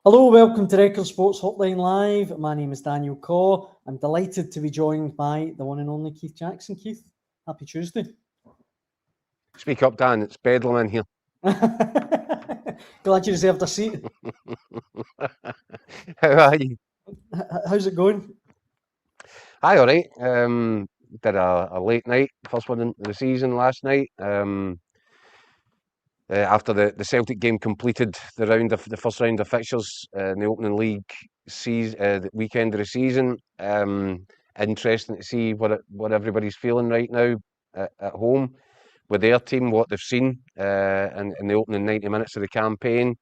Hello, welcome to Record Sports Hotline Live. My name is Daniel Caw. I'm delighted to be joined by the one and only Keith Jackson. Keith, happy Tuesday. Speak up, Dan. It's bedlam in here. Glad you reserved a seat. How are you? How's it going? Hi, all right. Did a late night, first one of the season last night. After the Celtic game completed the first round of fixtures in the opening league the weekend of the season. Interesting to see what everybody's feeling right now at home with their team, what they've seen in the opening 90 minutes of the campaign.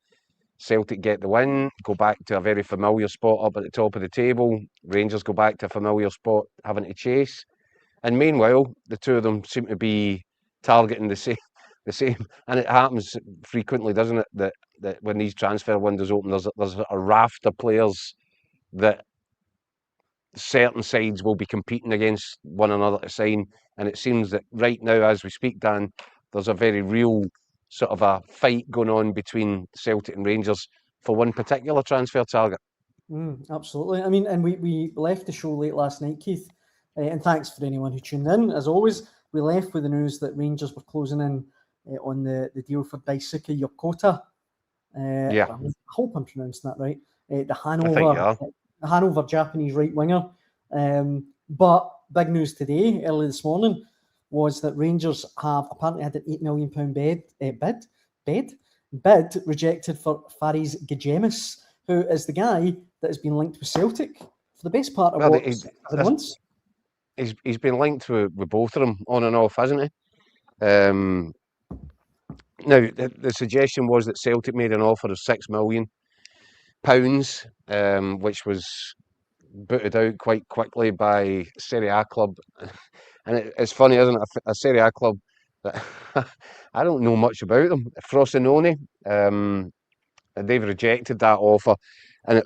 Celtic get the win, go back to a very familiar spot up at the top of the table. Rangers go back to a familiar spot, having to chase. And meanwhile, the two of them seem to be targeting the same. And it happens frequently, doesn't it? That when these transfer windows open, there's a raft of players that certain sides will be competing against one another to sign. And it seems that right now, as we speak, Dan, there's a very real sort of a fight going on between Celtic and Rangers for one particular transfer target. Absolutely. I mean, and we left the show late last night, Keith, and thanks for anyone who tuned in. As always, we left with the news that Rangers were closing in on the deal for Daisuke Yokota. Yeah. I hope I'm pronouncing that right. The Hanover Japanese right winger. But big news today, early this morning, was that Rangers have apparently had an £8 million bid rejected for Fares Ghedjemis, who is the guy that has been linked with Celtic for the best part of 7 months. He's been linked with both of them on and off, hasn't he? Now, the suggestion was that Celtic made an offer of £6 million, which was booted out quite quickly by Serie A club. And it's funny, isn't it? A Serie A club that I don't know much about them. Frosinone, they've rejected that offer. And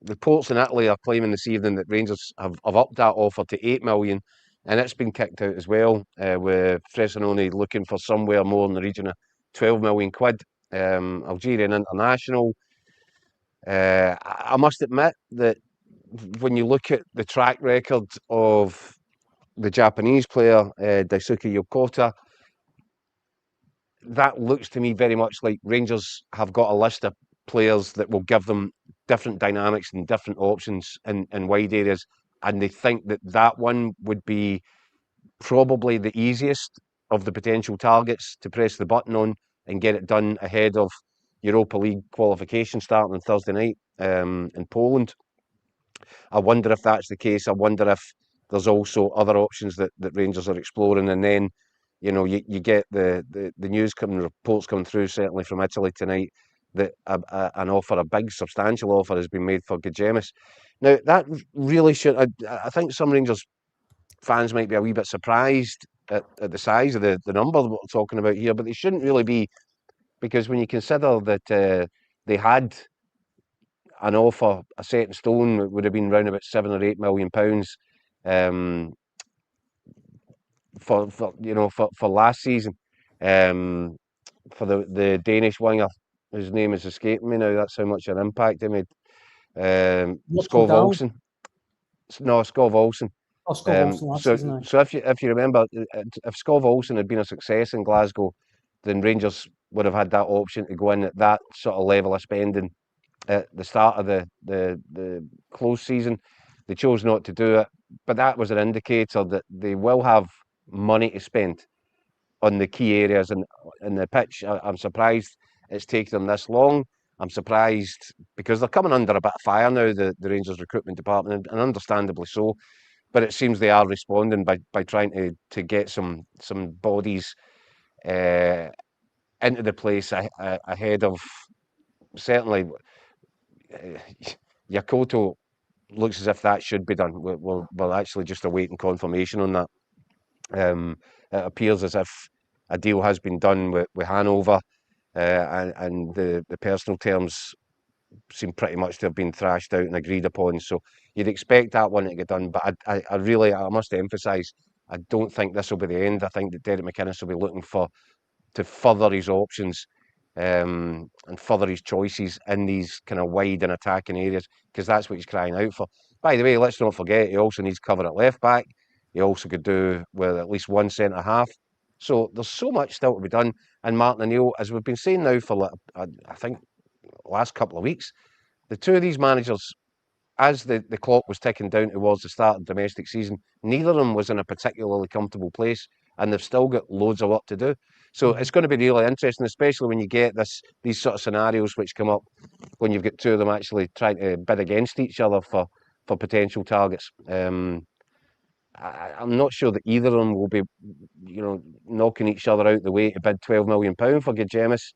reports in Italy are claiming this evening that Rangers have upped that offer to £8 million, and it's been kicked out as well, with Frosinone looking for somewhere more in the region of £12 million. Algerian international. I must admit that when you look at the track record of the Japanese player, Daisuke Yokota, that looks to me very much like Rangers have got a list of players that will give them different dynamics and different options in wide areas. And they think that one would be probably the easiest of the potential targets to press the button on and get it done ahead of Europa League qualification starting on Thursday night in Poland. I wonder if that's the case. I wonder if there's also other options that Rangers are exploring. And then, you get the news reports coming through, certainly from Italy tonight, that an offer, a big substantial offer, has been made for Ghedjemis. Now, that really should, I think some Rangers fans might be a wee bit surprised at the size of the number that we're talking about here, but they shouldn't really be, because when you consider that they had an offer, a set in stone, it would have been around about £7 or £8 million for last season, for the Danish winger whose name is escaping me now. That's how much an impact he made. Skov Olsen. No, Skov Olsen. Oh, Skov Olsen. So if you remember, if Skov Olsen had been a success in Glasgow, then Rangers would have had that option to go in at that sort of level of spending at the start of the close season. They chose not to do it, but that was an indicator that they will have money to spend on the key areas in the pitch. I'm surprised it's taken them this long. I'm surprised because they're coming under a bit of fire now, the Rangers recruitment department, and understandably so. But it seems they are responding by trying to get some bodies into the place ahead of, certainly, Yokota looks as if that should be done. We're actually just awaiting confirmation on that. It appears as if a deal has been done with Hanover, and the personal terms seem pretty much to have been thrashed out and agreed upon. So you'd expect that one to get done. But I must emphasise, I don't think this will be the end. I think that Derek McInnes will be looking to further his options and further his choices in these kind of wide and attacking areas, because that's what he's crying out for. By the way, let's not forget, he also needs cover at left back. He also could do with at least one centre half. So there's so much still to be done. And Martin O'Neill, as we've been saying now for, I think, last couple of weeks, the two of these managers, as the clock was ticking down towards the start of the domestic season, neither of them was in a particularly comfortable place, and they've still got loads of work to do. So it's going to be really interesting, especially when you get these sort of scenarios which come up when you've got two of them actually trying to bid against each other for potential targets. I'm not sure that either of them will be, knocking each other out the way to bid £12 million for Ghedjemis.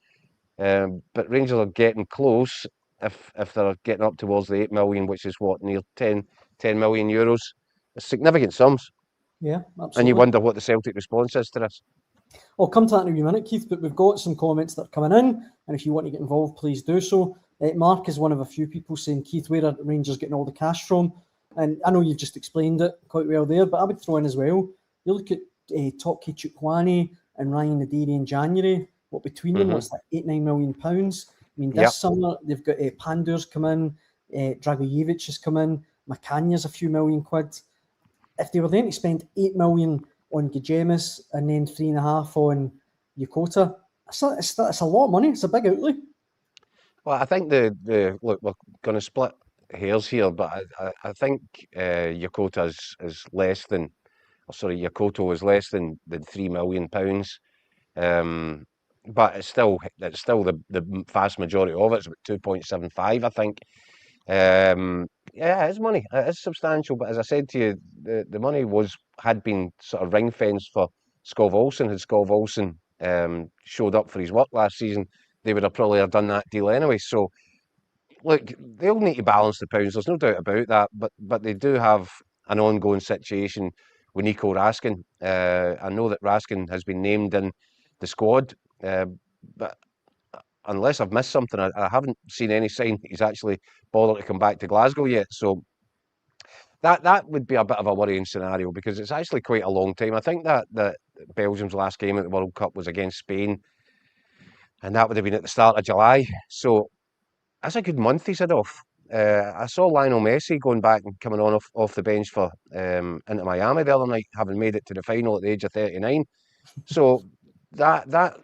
But Rangers are getting close if they're getting up towards the 8 million, which is what, near 10 million euros. Significant sums. Yeah, absolutely. And you wonder what the Celtic response is to this. I'll come to that in a wee minute, Keith, but we've got some comments that are coming in, and if you want to get involved, please do so. Mark is one of a few people saying, Keith, where are Rangers getting all the cash from? And I know you've just explained it quite well there, but I would throw in as well, you look at Tokyo Chukwueze and Ryan Nadiri in January, what between them, what's that, £8-9 million? I mean, this summer, they've got Pandur's come in, Dragojevic has come in, Macanya's a few million quid. If they were then to spend 8 million on Ghedjemis and then 3.5 on Yokota, it's a lot of money. It's a big outlay. Well, I think look, we're going to split hairs here, but I think Yokota is less than, Yokoto is less than £3 million. But it's still the vast majority of it. It's about 2.75, I think. Yeah, it's money. It is substantial, but as I said to you, the money had been sort of ring fenced for Skov Olsen. Had Skov Olsen showed up for his work last season, they would have probably done that deal anyway. So look, they'll need to balance the pounds. There's no doubt about that. But they do have an ongoing situation with Nico Raskin. I know that Raskin has been named in the squad, but unless I've missed something, I haven't seen any sign he's actually bothered to come back to Glasgow yet. So that would be a bit of a worrying scenario, because it's actually quite a long time. I think that Belgium's last game at the World Cup was against Spain, and that would have been at the start of July. So that's a good month he's had off. I saw Lionel Messi going back and coming on off the bench for Inter Miami the other night, having made it to the final at the age of 39. So that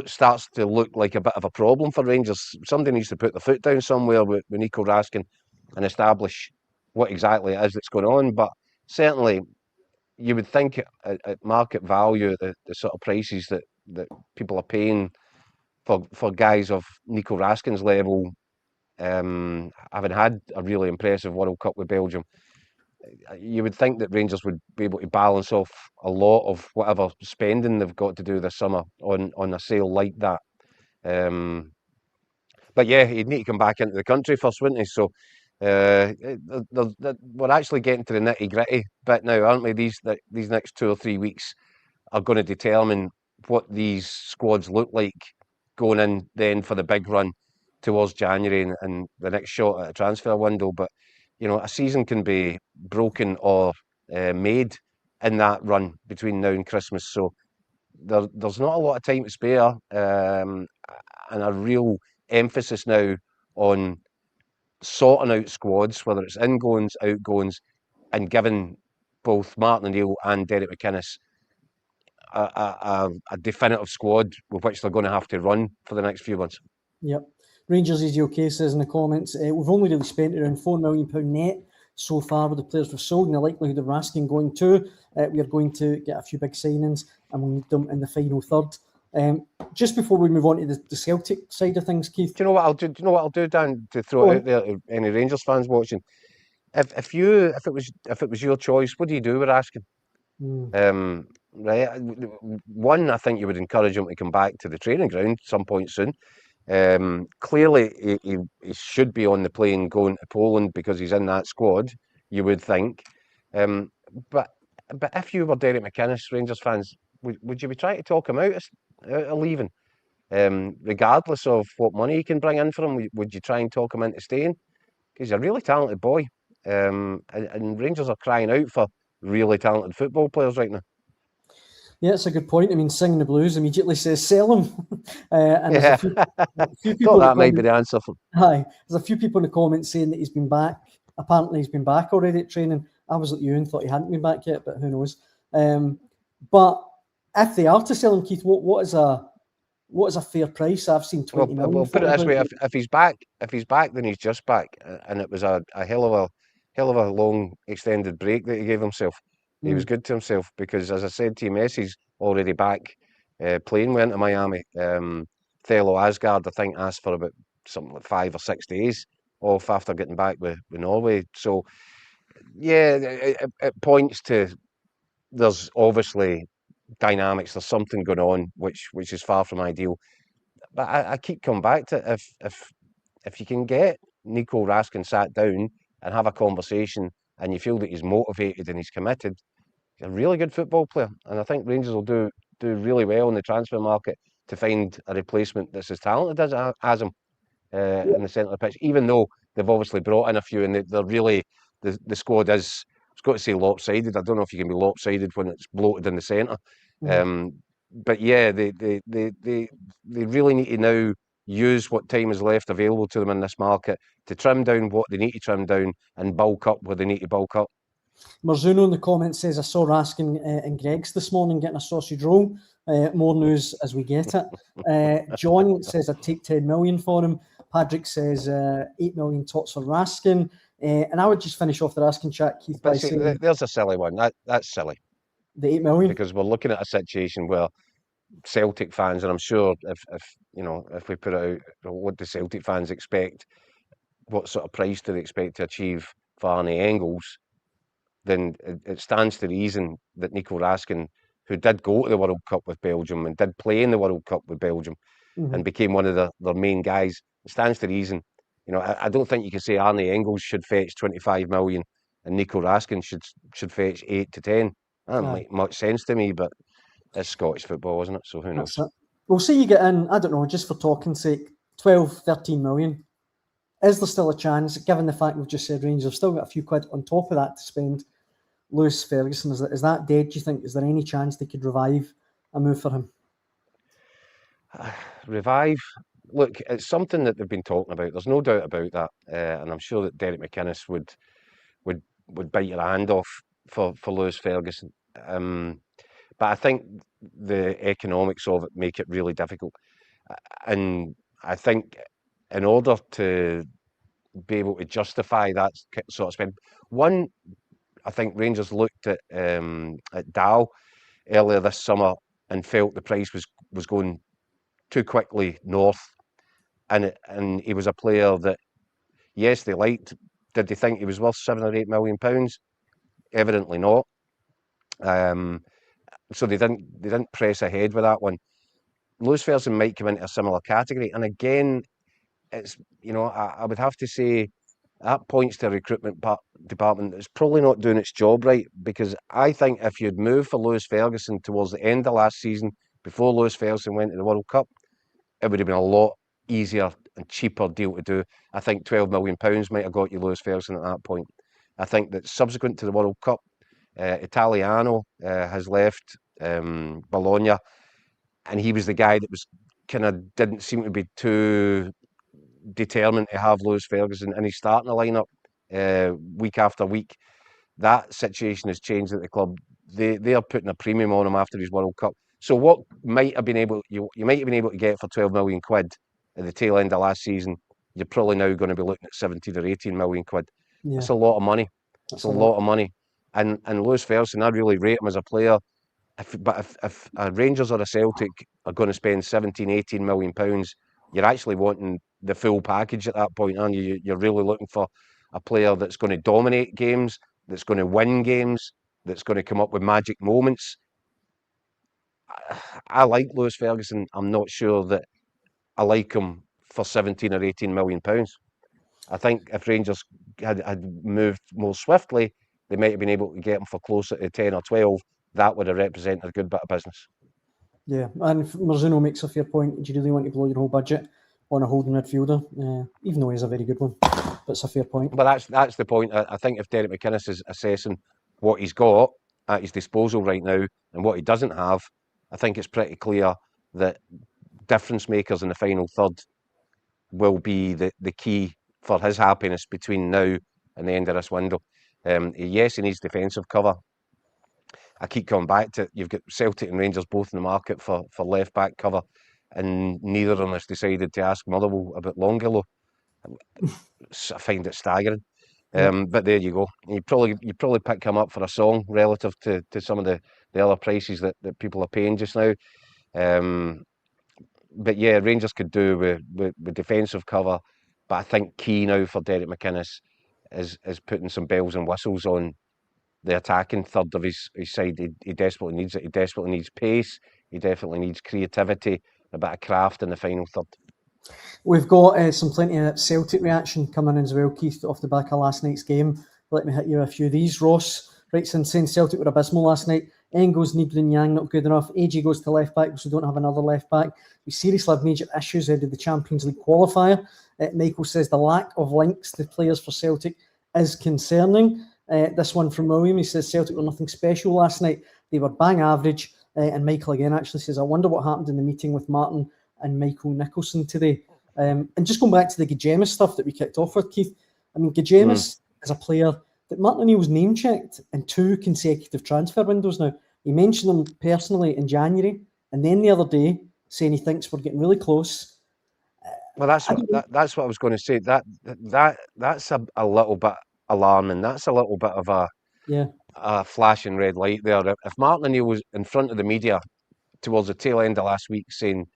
starts to look like a bit of a problem for Rangers. Somebody needs to put their foot down somewhere with Nico Raskin and establish what exactly it is that's going on. But certainly, you would think at market value, the sort of prices that people are paying for guys of Nico Raskin's level, having had a really impressive World Cup with Belgium, you would think that Rangers would be able to balance off a lot of whatever spending they've got to do this summer on a sale like that. But yeah, he'd need to come back into the country first, wouldn't he? So we're actually getting to the nitty gritty bit now, aren't we? These next 2 or 3 weeks are going to determine what these squads look like going in then for the big run towards January and the next shot at a transfer window. But a season can be broken or made in that run between now and Christmas. So there's not a lot of time to spare, and a real emphasis now on sorting out squads, whether it's ingoings, outgoings, and giving both Martin O'Neill and Derek McInnes a definitive squad with which they're going to have to run for the next few months. Yep. Rangers is okay, says in the comments, we've only really spent around £4 million net so far with the players we've sold, and the likelihood of Raskin going too. We are going to get a few big signings, and we'll need them in the final third. Just before we move on to the Celtic side of things, Keith. Do you know what I'll do? Do you know what I'll do, Dan, to throw it out there to any Rangers fans watching? If it was your choice, what do you do with Raskin? Right. One, I think you would encourage him to come back to the training ground some point soon. Clearly, he should be on the plane going to Poland because he's in that squad, you would think. But if you were Derek McInnes, Rangers fans, would you be trying to talk him out of leaving? Regardless of what money you can bring in for him, would you try and talk him into staying? Because he's a really talented boy. And Rangers are crying out for really talented football players right now. Yeah, it's a good point. I mean, Singing the Blues immediately says sell him. And there's Yeah, a few thought people in the that might be comments. the answer for. Hi, there's a few people in the comments saying that he's been back. Apparently, he's been back already at training. I was like you and thought he hadn't been back yet, but who knows? But if they are to sell him, Keith, what is a fair price? I've seen 20 million Well, put it floating this way: about. if he's back, then he's just back, and it was a hell of a long extended break that he gave himself. He was good to himself because, as I said to you, Messi's already back playing. Went to Miami. Thelo Asgard, I think, asked for about something like 5 or 6 days off after getting back with Norway. So yeah, it points to there's obviously dynamics. There's something going on which is far from ideal. But I keep coming back to if you can get Nico Raskin sat down and have a conversation and you feel that he's motivated and he's committed, he's a really good football player. And I think Rangers will do really well in the transfer market to find a replacement that's as talented as him in the centre of the pitch, even though they've obviously brought in a few and they're really, the squad is, I was going to say lopsided. I don't know if you can be lopsided when it's bloated in the centre. But yeah, they really need to now use what time is left available to them in this market to trim down what they need to trim down and bulk up where they need to bulk up. Marzuno in the comments says, I saw Raskin and Greg's this morning getting a sausage roll. More news as we get it. John says, I'd take 10 million for him. Patrick says, 8 million tots for Raskin. And I would just finish off the Raskin chat, Keith, by saying... There's a silly one. That's silly. The 8 million? Because we're looking at a situation where Celtic fans, and I'm sure if we put it out, what do Celtic fans expect? What sort of price do they expect to achieve for Arne Engels? Then it stands to reason that Nico Raskin, who did go to the World Cup with Belgium and did play in the World Cup with Belgium and became one of their main guys, it stands to reason. I don't think you can say Arne Engels should fetch 25 million and Nico Raskin should fetch 8 to 10. That doesn't make much sense to me, but it's Scottish football, isn't it? So who knows? We'll see you get in, I don't know, just for talking's sake, 12, 13 million. Is there still a chance, given the fact we've just said Rangers have still got a few quid on top of that to spend? Lewis Ferguson, is that dead, do you think? Is there any chance they could revive a move for him? Revive? Look, it's something that they've been talking about. There's no doubt about that. And I'm sure that Derek McInnes would bite your hand off for Lewis Ferguson. But I think the economics of it make it really difficult. And I think in order to be able to justify that sort of spend, one, I think Rangers looked at Dow earlier this summer and felt the price was going too quickly north, and he was a player that, yes, they liked. Did they think he was worth £7 or £8 million? Evidently not. So they didn't press ahead with that one. Lewis Ferguson might come into a similar category, and again, it's I would have to say that points to a recruitment department that's probably not doing its job right, because I think if you'd moved for Lewis Ferguson towards the end of last season, before Lewis Ferguson went to the World Cup, it would have been a lot easier and cheaper deal to do. I think £12 million might have got you Lewis Ferguson at that point. I think that subsequent to the World Cup, Italiano has left Bologna, and he was the guy that was didn't seem to be too determined to have Lewis Ferguson in his starting lineup week after week. That situation has changed at the club. They are putting a premium on him after his World Cup. So what might have been able you might have been able to get for 12 million quid at the tail end of last season, you're probably now going to be looking at 17 or 18 million quid. Yeah. That's a lot of money. It's a lot of money. And Lewis Ferguson, I really rate him as a player. If Rangers or a Celtic are going to spend 17, 18 million pounds, you're actually wanting the full package at that point, aren't you? You're really looking for a player that's going to dominate games, that's going to win games, that's going to come up with magic moments. I like Lewis Ferguson. I'm not sure that I like him for 17 or 18 million pounds. I think if Rangers had moved more swiftly, they might have been able to get him for closer to 10 or 12. That would have represented a good bit of business. Yeah, and Marzuno makes a fair point. Do you really want to blow your whole budget on a holding midfielder? Even though he's a very good one, but it's a fair point. But that's the point. I think if Derek McInnes is assessing what he's got at his disposal right now and what he doesn't have, I think it's pretty clear that difference makers in the final third will be the key for his happiness between now and the end of this window. Yes, he needs defensive cover. I keep coming back to it. You've got Celtic and Rangers both in the market for left back cover, and neither of them has decided to ask Motherwell about Longillo. I find it staggering. But there you go. You probably pick him up for a song relative to some of the other prices that people are paying just now. But yeah, Rangers could do with defensive cover. But I think key now for Derek McInnes is putting some bells and whistles on the attacking third of his side. He desperately needs it. He desperately needs pace. He definitely needs creativity, a bit of craft in the final third. We've got some plenty of Celtic reaction coming in as well, Keith, off the back of last night's game. Let me hit you a few of these. Ross writes in saying Celtic were abysmal last night. Engels, Nigrin, Yang not good enough. AG goes to left back because we don't have another left back. We seriously have major issues ahead of the Champions League qualifier. Michael says the lack of links to players for Celtic is concerning. This one from William, he says Celtic were nothing special last night. They were bang average. And Michael again actually says, I wonder what happened in the meeting with Martin and Michael Nicholson today. And just going back to the Ghedjemis stuff that we kicked off with, Keith, I mean, Ghedjemis is a player that Martin O'Neill's name-checked in 2 consecutive transfer windows now. He mentioned him personally in January, and then the other day, saying he thinks we're getting really close. Well, that's what I was going to say. That's a little bit alarming. That's a little bit of a flashing red light there. If Martin O'Neill was in front of the media towards the tail end of last week saying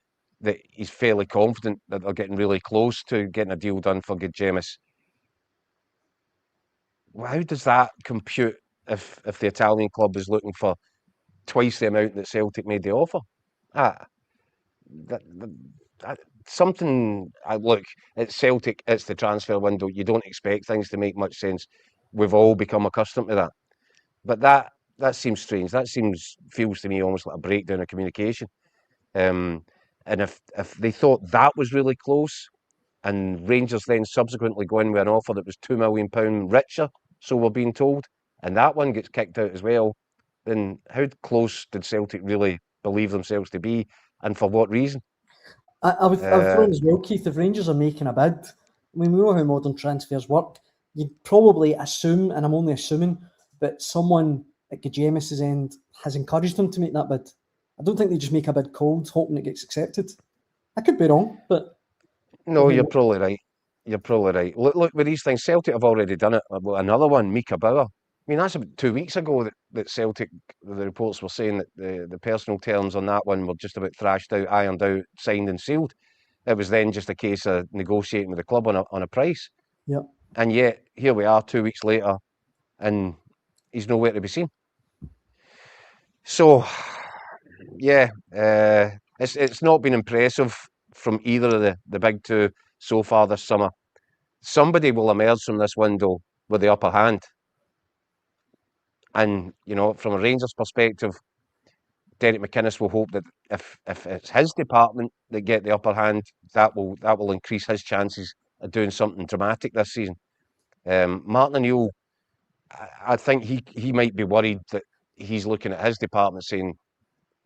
that he's fairly confident that they're getting really close to getting a deal done for Ghedjemis, well, how does that compute if the Italian club is looking for twice the amount that Celtic made the offer? Look, it's Celtic, it's the transfer window. You don't expect things to make much sense. We've all become accustomed to that. But that seems strange. Feels to me almost like a breakdown of communication. And if they thought that was really close, and Rangers then subsequently go in with an offer that was £2 million richer, so we're being told, and that one gets kicked out as well, then how close did Celtic really believe themselves to be, and for what reason? I would throw in as well, Keith, if Rangers are making a bid, I mean, we know how modern transfers work. You'd probably assume, and I'm only assuming, but someone at Ghedjemis' end has encouraged them to make that bid. I don't think they just make a bid cold, hoping it gets accepted. I could be wrong, but... No, you're probably right. You're probably right. Look, with these things, Celtic have already done it. Another one, Mika Bauer. I mean, that's about 2 weeks ago that Celtic, the reports were saying that the personal terms on that one were just about thrashed out, ironed out, signed and sealed. It was then just a case of negotiating with the club on a price. Yeah. And yet, here we are 2 weeks later, and he's nowhere to be seen. So, yeah, it's not been impressive from either of the big two so far this summer. Somebody will emerge from this window with the upper hand. And, from a Rangers perspective, Derek McInnes will hope that if it's his department that get the upper hand, that will increase his chances of doing something dramatic this season. Martin O'Neill, I think he might be worried that he's looking at his department saying,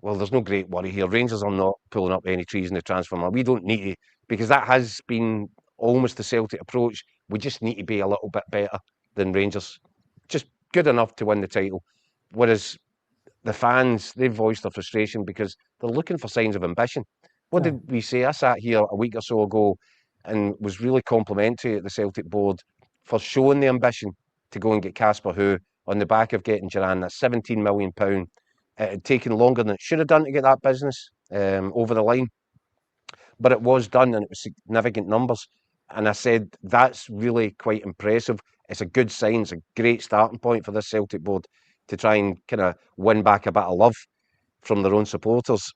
well, there's no great worry here. Rangers are not pulling up any trees in the transfer market. We don't need to, because that has been almost the Celtic approach. We just need to be a little bit better than Rangers. Just good enough to win the title. Whereas the fans, they've voiced their frustration because they're looking for signs of ambition. What did we say? I sat here a week or so ago and was really complimentary at the Celtic board for showing the ambition to go and get Casper Who on the back of getting Duran, that £17 million. It had taken longer than it should have done to get that business over the line. But it was done, and it was significant numbers. And I said, that's really quite impressive. It's a good sign. It's a great starting point for this Celtic board to try and kind of win back a bit of love from their own supporters.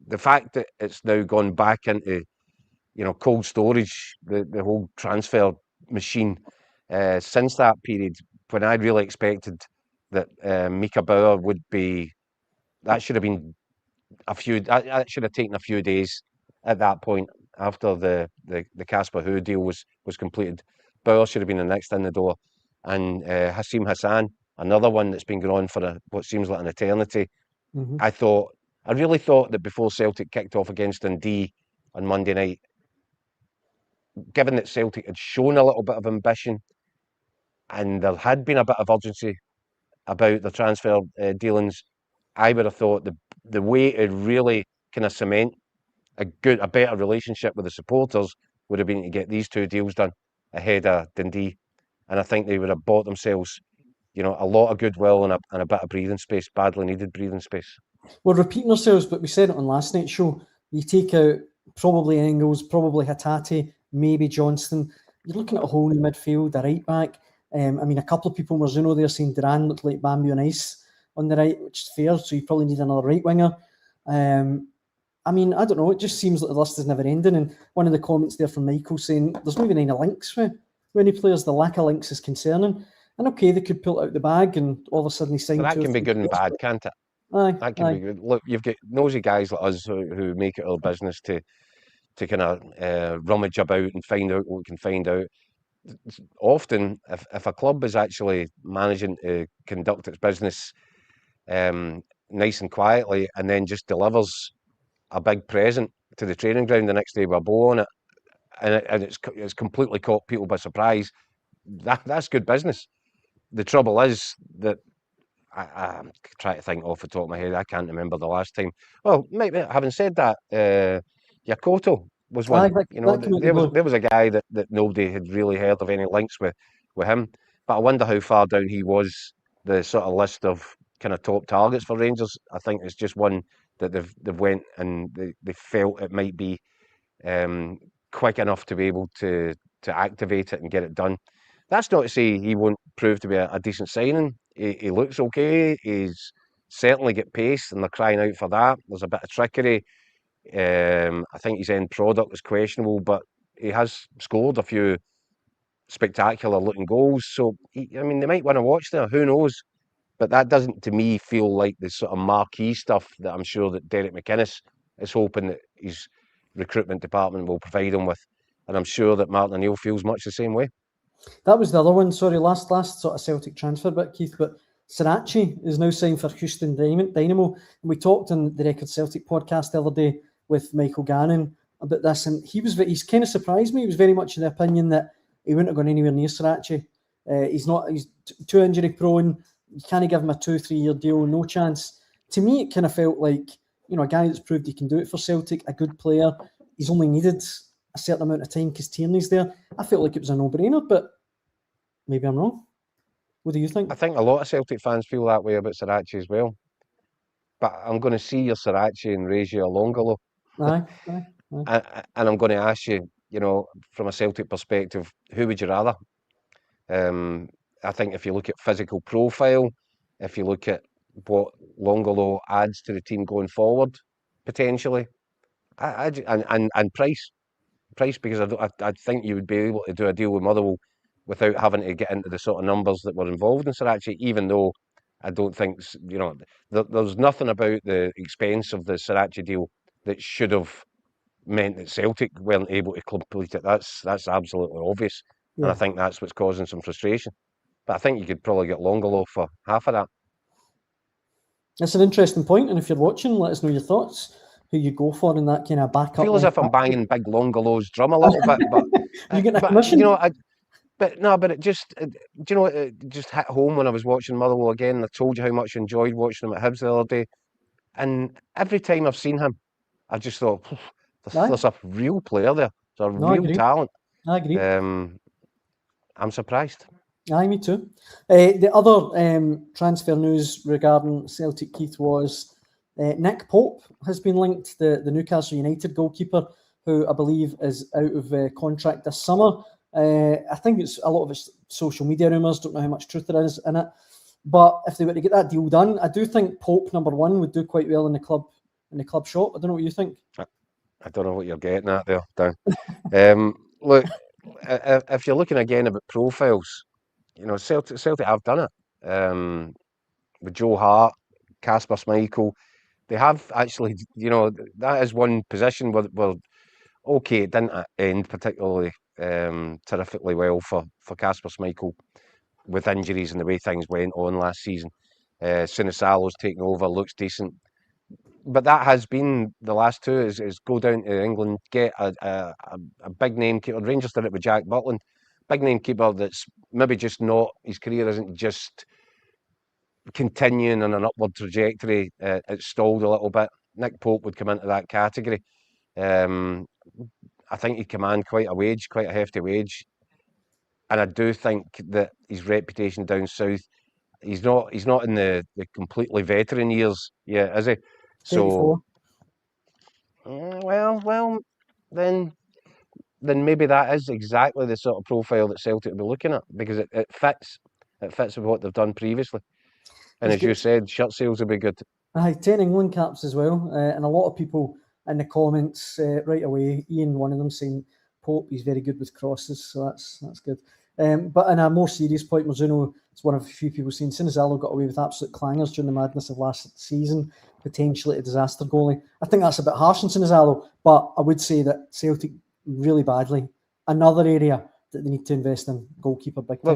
The fact that it's now gone back into, cold storage, the whole transfer machine, since that period, when I really expected that Mika Bauer would be, that should have been that should have taken a few days at that point after the Casper Who deal was completed. Bauer should have been the next in the door. And Hassim Hassan, another one that's been going on for what seems like an eternity. Mm-hmm. I really thought that before Celtic kicked off against Dundee on Monday night, given that Celtic had shown a little bit of ambition and there had been a bit of urgency about the transfer dealings, I would have thought the way to really kind of cement a better relationship with the supporters would have been to get these two deals done ahead of Dundee, and I think they would have bought themselves, a lot of goodwill and a bit of breathing space, badly needed breathing space. We're repeating ourselves, but we said it on last night's show. You take out probably Engels, probably Hatate, maybe Johnston. You're looking at a whole new midfield, a right back. A couple of people in Marzuno there saying Duran looked like Bamboo on ice on the right, which is fair. So you probably need another right winger. I don't know. It just seems like the list is never ending. And one of the comments there from Michael saying there's not even any links with any players. The lack of links is concerning. And okay, they could pull it out the bag and all of a sudden sign. But that can be good and bad, can't it? That can be good. Look, you've got nosy guys like us who make it our business to kind of rummage about and find out what we can find out. Often, if a club is actually managing to conduct its business nice and quietly and then just delivers a big present to the training ground the next day with a bow on it, and it's completely caught people by surprise, that's good business. The trouble is that I'm trying to think off the top of my head. I can't remember the last time. Well, maybe having said that, Yakoto was one. There was a guy that nobody had really heard of any links with him. But I wonder how far down he was the sort of list of kind of top targets for Rangers. I think it's just one that they've went and they felt it might be quick enough to be able to activate it and get it done. That's not to say he won't prove to be a decent signing. He looks okay. He's certainly got pace, and they're crying out for that. There's a bit of trickery. I think his end product is questionable, but he has scored a few spectacular-looking goals. So, they might want to watch there. Who knows? But that doesn't, to me, feel like the sort of marquee stuff that I'm sure that Derek McInnes is hoping that his recruitment department will provide him with. And I'm sure that Martin O'Neill feels much the same way. That was the other one. Sorry, last sort of Celtic transfer bit, Keith. But Cetic is now signed for Houston Dynamo. And we talked on the Record Celtic podcast the other day with Michael Gannon about this, and he's kind of surprised me. He was very much in the opinion that he wouldn't have gone anywhere near Cetic. He's too injury prone. You can't give him a 2-3 year deal, no chance. To me, it kind of felt like, a guy that's proved he can do it for Celtic, a good player. He's only needed a certain amount of time because Tierney's there. I felt like it was a no-brainer, but maybe I'm wrong. What do you think? I think a lot of Celtic fans feel that way about Cetic as well. But I'm going to see your Cetic and raise you a Longolo. Aye. And I'm going to ask you, from a Celtic perspective, who would you rather? I think if you look at physical profile, if you look at what Longolo adds to the team going forward, potentially, and price, because I think you would be able to do a deal with Motherwell without having to get into the sort of numbers that were involved in Cetic, even though I don't think, there's nothing about the expense of the Cetic deal that should have meant that Celtic weren't able to complete it. That's absolutely obvious. Yeah. And I think that's what's causing some frustration. But I think you could probably get Longolo for half of that. That's an interesting point, and if you're watching, let us know your thoughts. Who you go for in that kind of backup? I feel as if I'm banging Big Longolo's drum a little bit, but you get a commission. But it just, it just hit home when I was watching Motherwell again. I told you how much I enjoyed watching him at Hibs the other day, and every time I've seen him, I just thought there's a real player there. There's a real talent. I agree. I'm surprised. Aye, me too. The other transfer news regarding Celtic, Keith, was Nick Pope has been linked, the Newcastle United goalkeeper, who I believe is out of contract this summer. I think it's a lot of it's social media rumours, don't know how much truth there is in it. But if they were to get that deal done, I do think Pope, number one, would do quite well in the club shop. I don't know what you think. I don't know what you're getting at there, Dan. Look, if you're looking again about profiles, Celtic have done it. With Joe Hart, Kasper Schmeichel, they have actually, that is one position where okay, it didn't end particularly terrifically well for Kasper Schmeichel. with injuries and the way things went on last season. Sinisalo's taken over, looks decent. But that has been the last two, is go down to England, get a big name keeper. Rangers did it with Jack Butland. Big name keeper that's maybe just not, his career isn't just continuing on an upward trajectory. It's stalled a little bit. Nick Pope would come into that category. I think he'd command quite a hefty wage. And I do think that his reputation down south, he's not in the completely veteran years yet, is he? So 34. well, then maybe that is exactly the sort of profile that Celtic will be looking at, because it fits. It fits with what they've done previously. And He's as you got said, shirt sales will be good. 10 England caps as well, and a lot of people in the comments right away, Ian, one of them, saying Pope, he's very good with crosses, so that's good. But in a more serious point, Mizuno is one of a few people saying Sinisalo got away with absolute clangers during the madness of last season, potentially a disaster goalie. I think that's a bit harsh on Sinisalo, but I would say that Celtic really badly. Another area that they need to invest in, goalkeeper big time. Well,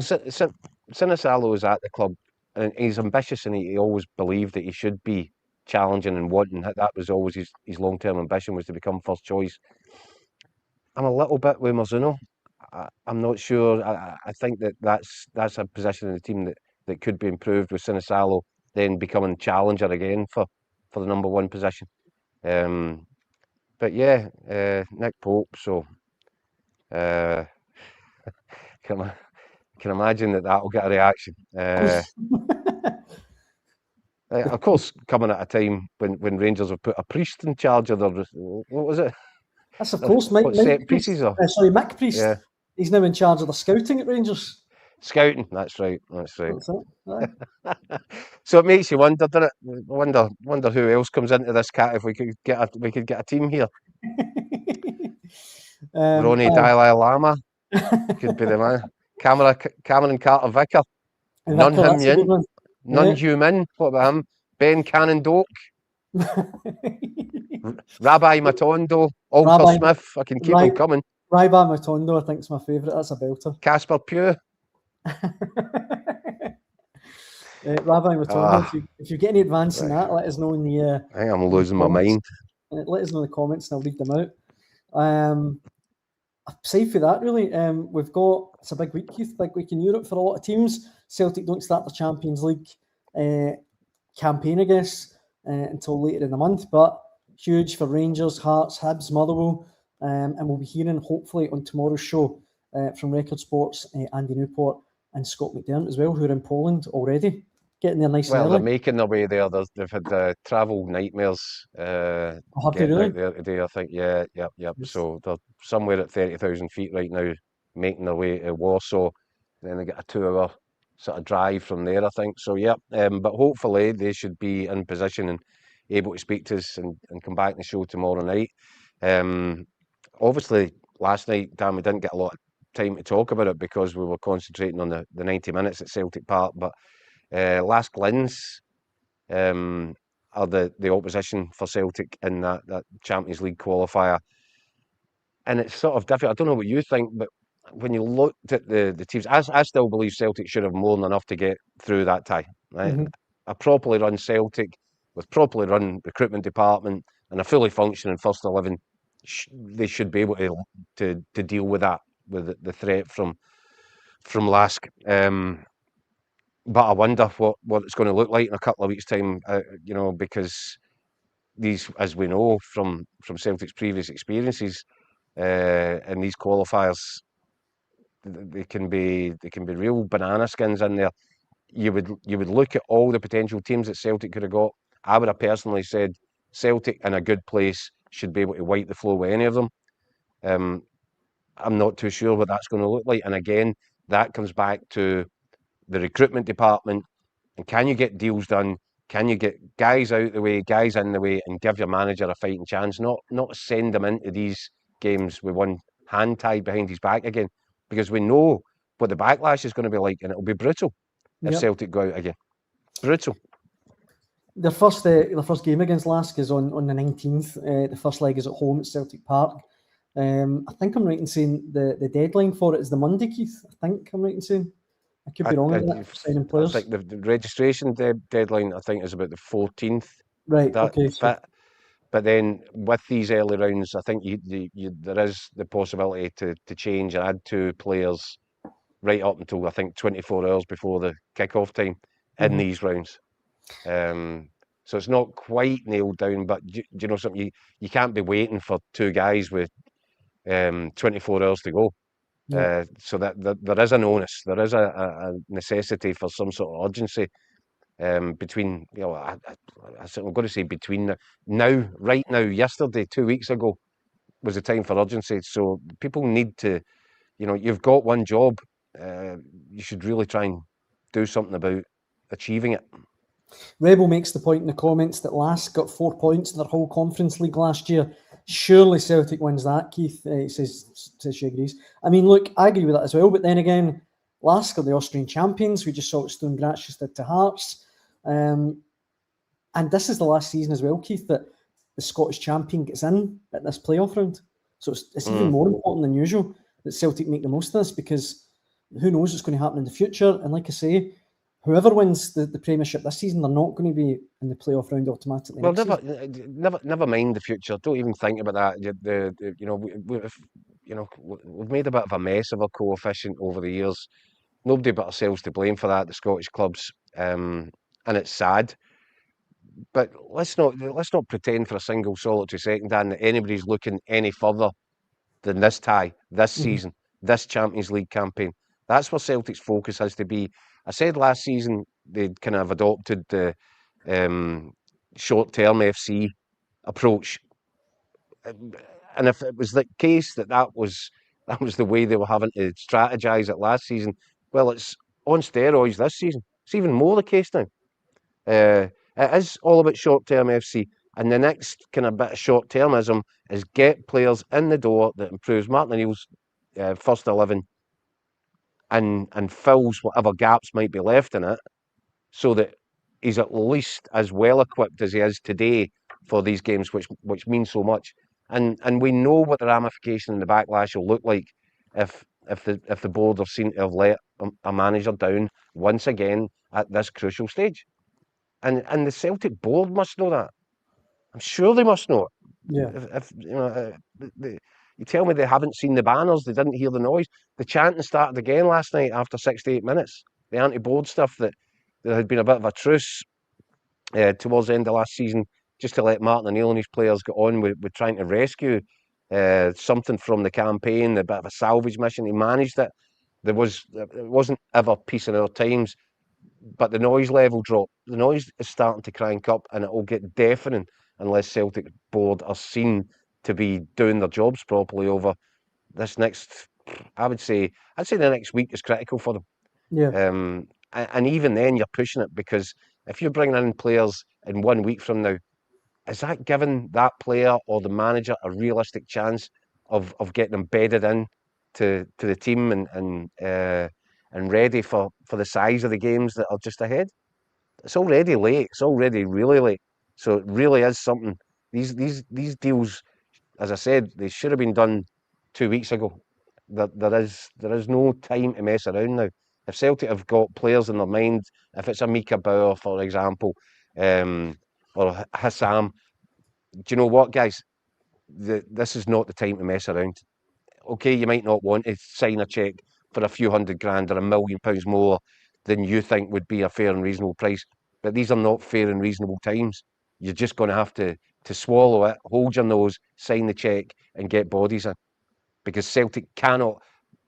Sinisalo is at the club, and he's ambitious, and he always believed that he should be challenging and wanting. That was always his long-term ambition, was to become first choice. I'm a little bit with Mizuno. I'm not sure. I think that's a position in the team that could be improved, with Sinisalo then becoming challenger again for the number one position. But yeah, Nick Pope. So can imagine that will get a reaction. Of course, coming at a time when Rangers have put a priest in charge of their, what was it? That's of course Mike set Priest. pieces or Mick Priest. yeah. He's now in charge of the scouting at Rangers. Scouting, that's right. That's it. So it makes you wonder, doesn't it? Wonder who else comes into this cat if we could get a team here. Ronnie Dalai Lama could be the man. Cameron Carter Vicker. None him yin. None human. What about him? Ben Cannon Doak. Rabbi Matondo. Alter Smith. I can keep them coming. Rabbi Matondo, I think, is my favourite. That's a belter. Casper Pugh. Rabbi Matondo, if you get any advance in that, let us know in the. I think I'm losing my mind. Let us know in the comments, and I'll read them out. Aside for that, really, we've got, it's a big week, Keith, big week in Europe for a lot of teams. Celtic don't start the Champions League campaign, I guess, until later in the month, but huge for Rangers, Hearts, Hibs, Motherwell, and we'll be hearing, hopefully, on tomorrow's show from Record Sports, Andy Newport and Scott McDermott as well, who are in Poland already, getting there nice and early. They're making their way there. They've had travel nightmares getting out there today, I think. Yep. Yes. So they're somewhere at 30,000 feet right now, making their way to Warsaw. Then they get a 2-hour sort of drive from there, I think. So, yeah. But hopefully they should be in position and able to speak to us and come back to the show tomorrow night. Obviously, last night, Dan, we didn't get a lot of time to talk about it because we were concentrating on the 90 minutes at Celtic Park. But Last Glens are the opposition for Celtic in that Champions League qualifier. And it's sort of difficult. I don't know what you think, but when you looked at the teams, I still believe Celtic should have more than enough to get through that tie. Right? Mm-hmm. A properly run Celtic with properly run recruitment department and a fully functioning first 11, they should be able to deal with that, with the threat from Lask. But I wonder what it's going to look like in a couple of weeks' time, because these, as we know from Celtic's previous experiences, in these qualifiers, they can be real banana skins in there. You would look at all the potential teams that Celtic could have got. I would have personally said Celtic in a good place should be able to wipe the floor with any of them. I'm not too sure what that's going to look like. And again, that comes back to the recruitment department. And can you get deals done? Can you get guys out the way, guys in the way, and give your manager a fighting chance? Not send them into these games with one hand tied behind his back again, because we know what the backlash is going to be like, and it'll be brutal if Celtic go out again. Brutal. Their first game against Lask is on the 19th. The first leg is at home at Celtic Park. I think I'm right in saying the deadline for it is the Monday, Keith. I think I'm right in saying. I could be wrong on that, signing I players. think the registration deadline, I think, is about the 14th. Right, That okay. fit. But then with these early rounds, I think there is the possibility to change and add 2 players right up until, I think, 24 hours before the kick-off time in these rounds. So it's not quite nailed down, but do you know something? You can't be waiting for 2 guys with 24 hours to go. So that there is an onus, there is a necessity for some sort of urgency between, I'm going to say between right now, yesterday, 2 weeks ago was the time for urgency. So people need to, you've got one job, you should really try and do something about achieving it. Rebel makes the point in the comments that Lask got 4 points in their whole Conference League last year. Surely Celtic wins that, Keith. He says she agrees. I mean, look, I agree with that as well. But then again, Lask are the Austrian champions. We just saw what Stone Gratz did to Hearts. And this is the last season as well, Keith, that the Scottish champion gets in at this playoff round. So it's even more important than usual that Celtic make the most of this, because who knows what's going to happen in the future. And like I say, whoever wins the Premiership this season, they're not going to be in the playoff round automatically. Well, never mind the future. Don't even think about that. We've made a bit of a mess of our coefficient over the years. Nobody but ourselves to blame for that, the Scottish clubs, and it's sad. But let's not pretend for a single solitary second, Dan, that anybody's looking any further than this tie, this season, this Champions League campaign. That's where Celtic's focus has to be. I said last season they'd kind of adopted the short-term FC approach, and if it was the case that was the way they were having to strategise it last season, well, it's on steroids this season. It's even more the case now. It is all about short-term FC, and the next kind of bit of short-termism is get players in the door that improves Martin O'Neill's first 11 and fills whatever gaps might be left in it, so that he's at least as well equipped as he is today for these games, which means so much. And we know what the ramification and the backlash will look like if the board are seen to have let a manager down once again at this crucial stage. And the Celtic board must know that. I'm sure they must know it. Yeah. If you tell me they haven't seen the banners, they didn't hear the noise. The chanting started again last night after 68 minutes. The anti-board stuff that there had been a bit of a truce towards the end of last season, just to let Martin O'Neill and his players get on with trying to rescue something from the campaign, a bit of a salvage mission. He managed it. It wasn't ever peace in our times, but the noise level dropped. The noise is starting to crank up, and it will get deafening unless Celtic board are seen to be doing their jobs properly over this next. I'd say the next week is critical for them. Yeah. And even then, you're pushing it, because if you're bringing in players in 1 week from now, is that giving that player or the manager a realistic chance of getting them bedded in to the team and ready for the size of the games that are just ahead? It's already late. It's already really late. So it really is something. These deals, as I said, they should have been done 2 weeks ago. There is no time to mess around now. If Celtic have got players in their mind, if it's a Mika Bauer, for example, or Hassam, do you know what, guys? This is not the time to mess around. Okay, you might not want to sign a cheque for a few £100,000 or £1 million more than you think would be a fair and reasonable price, but these are not fair and reasonable times. You're just going to have to swallow it, hold your nose, sign the cheque, and get bodies in, because Celtic can't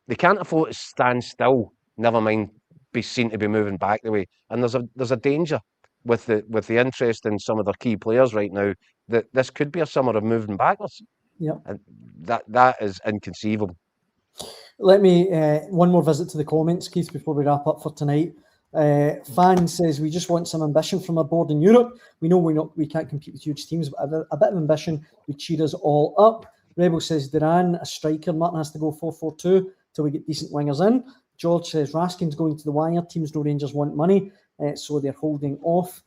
afford to stand still. Never mind be seen to be moving back the way. And there's a danger with the interest in some of their key players right now that this could be a summer of moving backwards. Yeah. And that is inconceivable. Let me one more visit to the comments, Keith, before we wrap up for tonight. Fan says we just want some ambition from our board in Europe. We know we can't compete with huge teams, but a bit of ambition would cheer us all up. Rebel says Duran, a striker. Martin has to go 4-4-2 till we get decent wingers in. George says Raskin's going to the wire. Teams no Rangers want money, so they're holding off.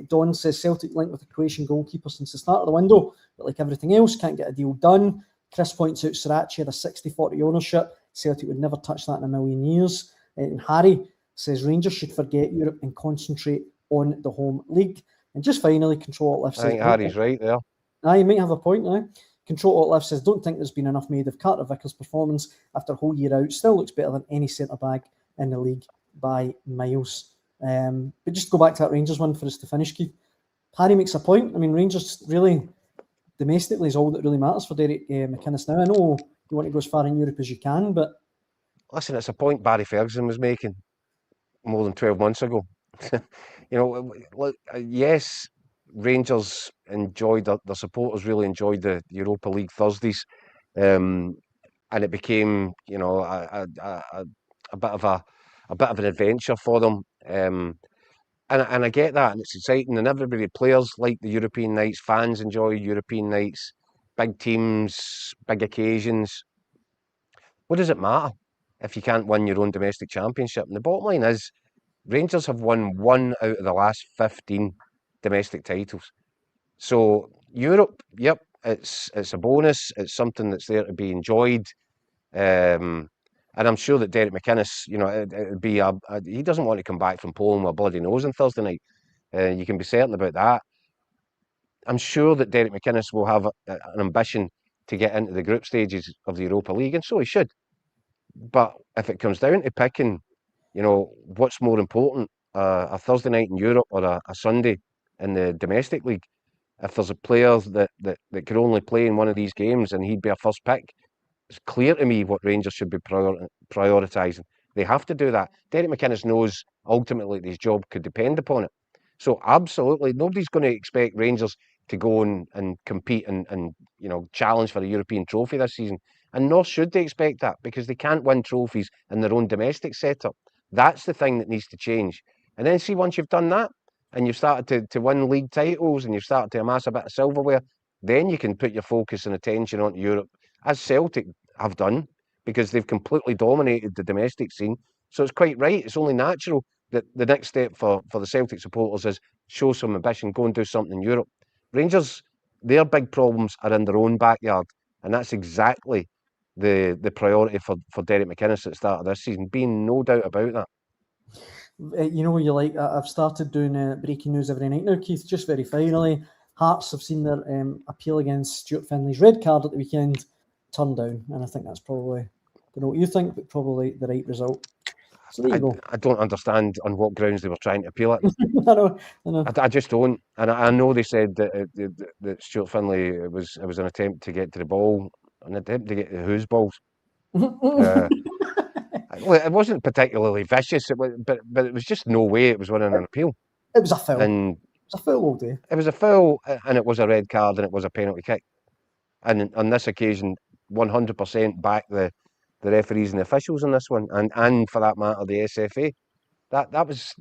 Don says Celtic linked with a Croatian goalkeeper since the start of the window, but like everything else, can't get a deal done. Chris points out Cetic had a 60-40 ownership. Celtic would never touch that in a million years. And Harry says Rangers should forget Europe and concentrate on the home league. And just finally, Control Alt Left I says, think Harry's right there. you might have a point now. Control Alt Left says, don't think there's been enough made of Carter Vickers' performance after a whole year out. Still looks better than any centre-back in the league by miles. But just to go back to that Rangers one for us to finish, Keith. Harry makes a point. I mean, Rangers really, domestically, is all that really matters for Derek McInnes now. I know you want to go as far in Europe as you can, but... Listen, it's a point Barry Ferguson was making more than 12 months ago. Look, yes, Rangers enjoyed, their supporters really enjoyed the Europa League Thursdays, and it became, a bit of an adventure for them. And I get that, and it's exciting, and everybody, players like the European nights, fans enjoy European nights, big teams, big occasions. What does it matter if you can't win your own domestic championship? And the bottom line is, Rangers have won 1 out of the last 15 domestic titles. So Europe, yep, it's a bonus. It's something that's there to be enjoyed. And I'm sure that Derek McInnes, it'd be he doesn't want to come back from Poland with a bloody nose on Thursday night. You can be certain about that. I'm sure that Derek McInnes will have an ambition to get into the group stages of the Europa League, and so he should. But if it comes down to picking, what's more important, a Thursday night in Europe or a Sunday in the domestic league? If there's a player that could only play in one of these games and he'd be a first pick, it's clear to me what Rangers should be prioritising. They have to do that. Derek McInnes knows ultimately that his job could depend upon it. So absolutely, nobody's going to expect Rangers to go and compete and challenge for a European trophy this season. And nor should they expect that, because they can't win trophies in their own domestic setup. That's the thing that needs to change. And then see, once you've done that, and you've started to win league titles, and you've started to amass a bit of silverware, then you can put your focus and attention onto Europe, as Celtic have done, because they've completely dominated the domestic scene. So it's quite right. It's only natural that the next step for the Celtic supporters is show some ambition, go and do something in Europe. Rangers, their big problems are in their own backyard, and that's exactly the priority for Derek McInnes at the start of this season, being no doubt about that. I've started doing breaking news every night now, Keith. Just very finally, Hearts have seen their appeal against Stuart Finley's red card at the weekend turned down, and I think that's probably, I don't know what you think, but probably the right result. So there you go. I don't understand on what grounds they were trying to appeal it. I know. I just don't. And I know they said that Stuart Finley, it was an attempt to get to the ball, an attempt to get to whose balls. It wasn't particularly vicious, but it was just no way it was winning an appeal. It was a foul. And it was a foul all day. It was a foul, and it was a red card, and it was a penalty kick. And on this occasion, 100% back the referees and the officials on this one, and for that matter, the SFA. That was,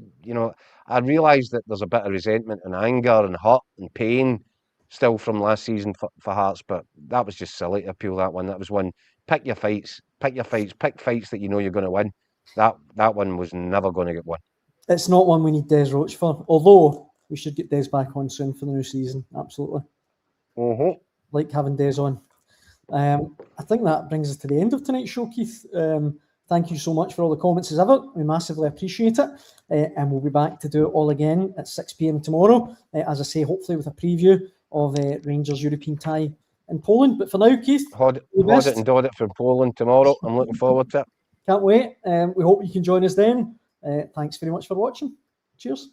I realise that there's a bit of resentment and anger and hurt and pain still from last season for Hearts, but that was just silly to appeal that one. That was one, pick fights, pick fights that you know you're going to win. That one was never going to get won. It's not one we need Des Roach for, although we should get Des back on soon for the new season. Absolutely. Like having Des on. I think that brings us to the end of tonight's show, Keith. Thank you so much for all the comments as ever. We massively appreciate it. And we'll be back to do it all again at 6 p.m. tomorrow. As I say, hopefully with a preview of Rangers' European tie in Poland. But for now, Keith, Hod it and dod it from Poland tomorrow. I'm looking forward to it. Can't wait. We hope you can join us then. Thanks very much for watching. Cheers.